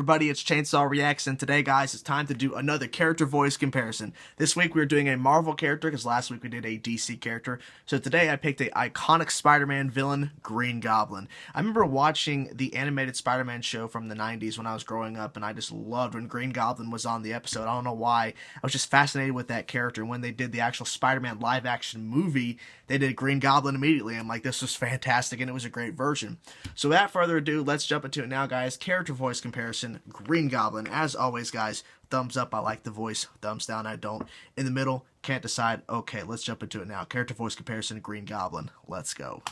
everybody, it's Chainsaw Reacts, and today, guys, it's time to do another character voice comparison. This week, we're doing a Marvel character, because last week we did a DC character. So today, I picked an iconic Spider-Man villain, Green Goblin. I remember watching the animated Spider-Man show from the 90s when I was growing up, and I just loved when Green Goblin was on the episode. I don't know why. I was just fascinated with that character, and when they did the actual Spider-Man live-action movie, they did Green Goblin immediately. I'm like, this was fantastic, and it was a great version. So without further ado, let's jump into it now, guys. Character voice comparison, Green Goblin. As always, guys, thumbs up, I like the voice. Thumbs down, I don't. In the middle, can't decide. Okay, let's jump into it now. Character voice comparison, Green Goblin. Let's go.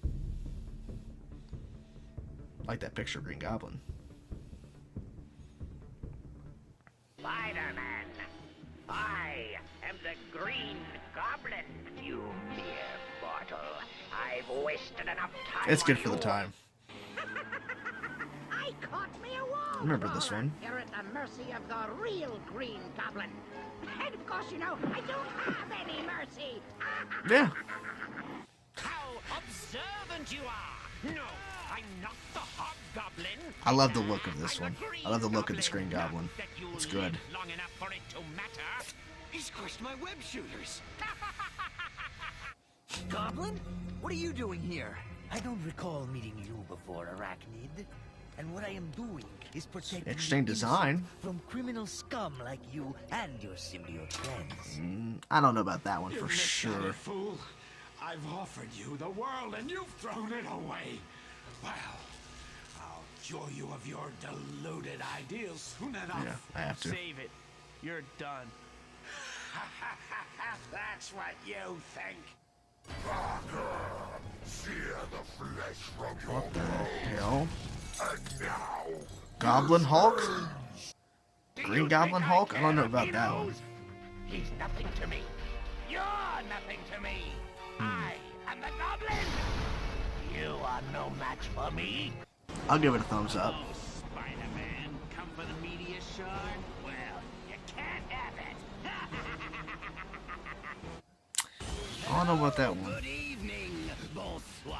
I like that picture of Green Goblin. Spider-Man, I am the Green Goblin, you mere mortal. I've wasted enough time. It's good for the time. I caught me a wall. Remember this one. You're at the mercy of the real Green Goblin. And of course, you know, I don't have any mercy. Yeah. How observant you are! No, I'm not the Hobgoblin. I love the look of this one. I love the look of this Green Goblin. It's good. Long enough for it to matter. He's crushed my web shooters. Goblin? What are you doing here? I don't recall meeting you before, Arachnid. And what I am doing is protecting Interesting the design. innocent from criminal scum like you and your symbiote friends. I don't know about that one for You sure. misguided fool. I've offered you the world and you've thrown it away. Well, I'll cure you of your deluded ideals soon enough. Yeah, I have to. Save it. You're done. That's what you think. What the hell? Goblin Hulk? Green Goblin Hulk? I don't know about that one. He's nothing to me. You're nothing to me. I am the Goblin. You are no match for me. I'll give it a thumbs up. Oh, Spider-Man, come for the meteor shard? Well, you can't have it. I don't know about that one. Good evening, bonsoir.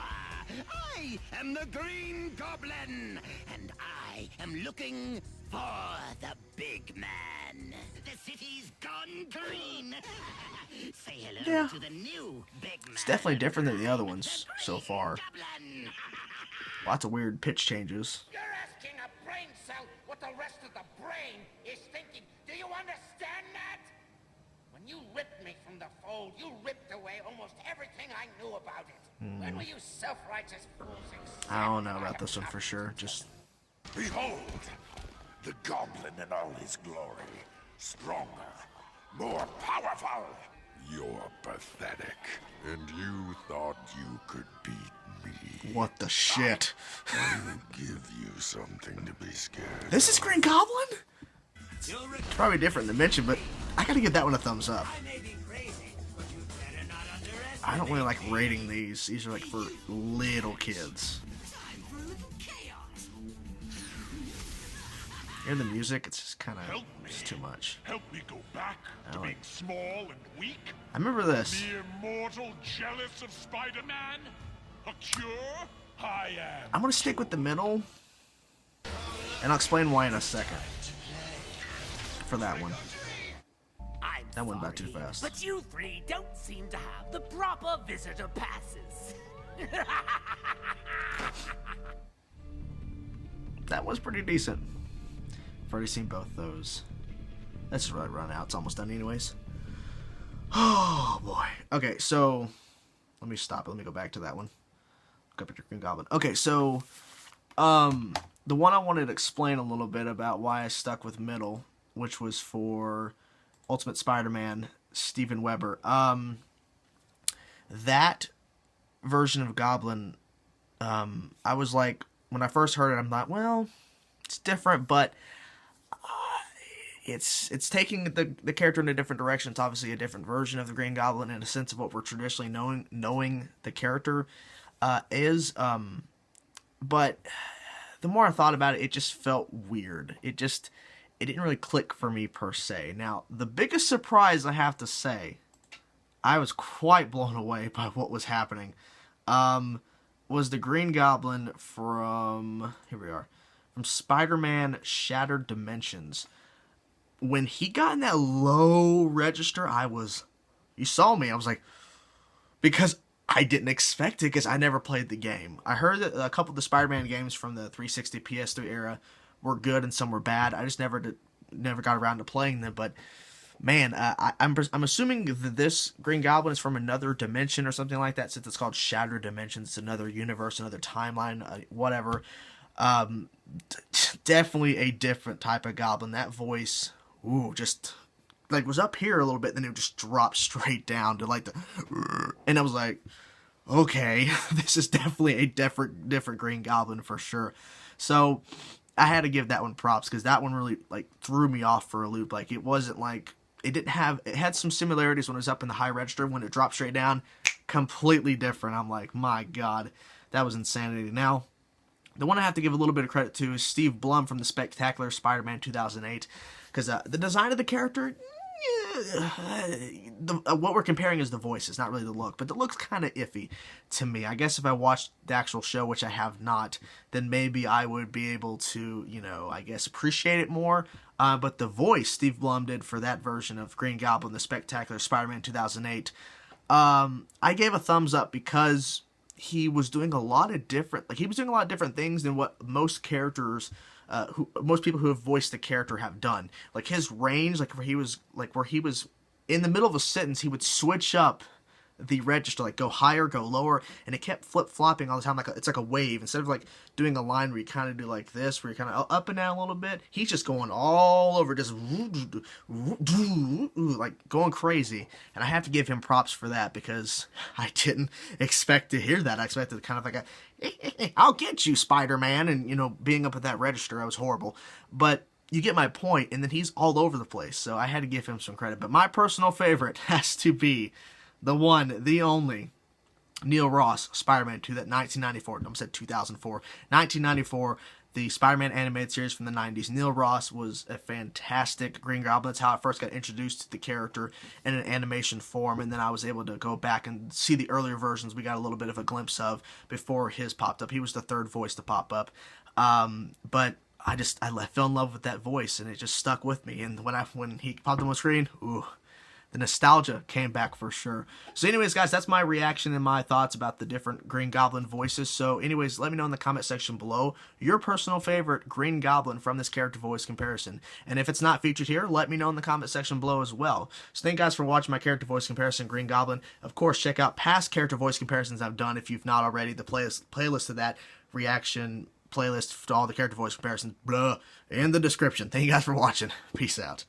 I am the Green Goblin, and I am looking for the big man. The city's gone green. Say hello Yeah. to the new big man. It's definitely different than the other ones so far. Goblin. Lots of weird pitch changes. You're asking a brain cell what the rest of the brain is thinking. Do you understand that? When you ripped me from the fold, you ripped away almost everything I knew about it. When were you self-righteous fools accept I don't know I about have this one for nothing sure. to do? Just Behold, the Goblin in all his glory. Stronger, more powerful. You're pathetic. And you thought you could beat me. what the shit? I will give you something to be scared. This is Green Goblin? It's probably different than mentioned, but I gotta give that one a thumbs up. I don't really like rating these. These are like for little kids. Hear the music? It's just kind of too much. Help me go back I to like- being small and weak. I remember this. Mere mortal jealous of Spider-Man? A cure? I am. I'm gonna stick with the middle, and I'll explain why in a second. For that one. I'm That went back too sorry, fast. But you three don't seem to have the proper visitor passes. That was pretty decent. I've already seen both those. Let's just run out. It's almost done anyways. Oh, boy. Okay, so let me stop. Let me go back to that one. Look up at your Green Goblin. Okay, so the one I wanted to explain a little bit about why I stuck with middle, which was for Ultimate Spider-Man, Steven Weber. That version of Goblin, I was like, when I first heard it, I'm like, well, it's different, but it's taking the character in a different direction. It's obviously a different version of the Green Goblin in a sense of what we're traditionally knowing the character is. But the more I thought about it, it just felt weird. It didn't really click for me per se. Now, the biggest surprise, I have to say, I was quite blown away by what was happening. was the Green Goblin from, here we are, from Spider-Man Shattered Dimensions. When he got in that low register, you saw me, I was like, because I didn't expect it, because I never played the game. I heard that a couple of the Spider-Man games from the 360 PS3 era were good and some were bad. I just never got around to playing them, but man, I'm assuming that this Green Goblin is from another dimension or something like that, since it's called Shattered Dimensions. It's another universe, another timeline, whatever. Definitely a different type of goblin. That voice, just like was up here a little bit, then it just dropped straight down to like and I was like, okay, this is definitely a different Green Goblin for sure. So I had to give that one props, because that one really like threw me off for a loop. Like, it wasn't like, it had some similarities when it was up in the high register. When it dropped straight down, completely different. I'm like, my God, that was insanity. Now, the one I have to give a little bit of credit to is Steve Blum from the Spectacular Spider-Man 2008, because the design of the character, what we're comparing is the voices, not really the look, but the look's kind of iffy to me. I guess if I watched the actual show, which I have not, then maybe I would be able to, I guess appreciate it more. But the voice Steve Blum did for that version of Green Goblin, the Spectacular Spider-Man 2008, I gave a thumbs up, because he was doing a lot of different things than what most characters, most people who have voiced the character have done. Like, his range, where he was in the middle of a sentence, he would switch up the register, like go higher, go lower, and it kept flip-flopping all the time. It's like a wave. Instead of like doing a line where you kind of do like this, where you kind of up and down a little bit, he's just going all over, just like going crazy. And I have to give him props for that, because I didn't expect to hear that. I expected kind of like a, I'll get you, Spider-Man, and being up at that register, I was horrible. But you get my point, and then he's all over the place, so I had to give him some credit. But my personal favorite has to be the one, the only, Neil Ross, Spider-Man 2, that 1994, I said 2004, 1994, the Spider-Man animated series from the 90s. Neil Ross was a fantastic Green Goblin. That's how I first got introduced to the character in an animation form, and then I was able to go back and see the earlier versions we got a little bit of a glimpse of before his popped up. He was the third voice to pop up. But I fell in love with that voice, and it just stuck with me. And when he popped on the screen, the nostalgia came back for sure. So anyways, guys, that's my reaction and my thoughts about the different Green Goblin voices. So anyways, let me know in the comment section below your personal favorite Green Goblin from this character voice comparison. And if it's not featured here, let me know in the comment section below as well. So thank you guys for watching my character voice comparison, Green Goblin. Of course, check out past character voice comparisons I've done if you've not already. The playlist of that reaction playlist to all the character voice comparisons, in the description. Thank you guys for watching. Peace out.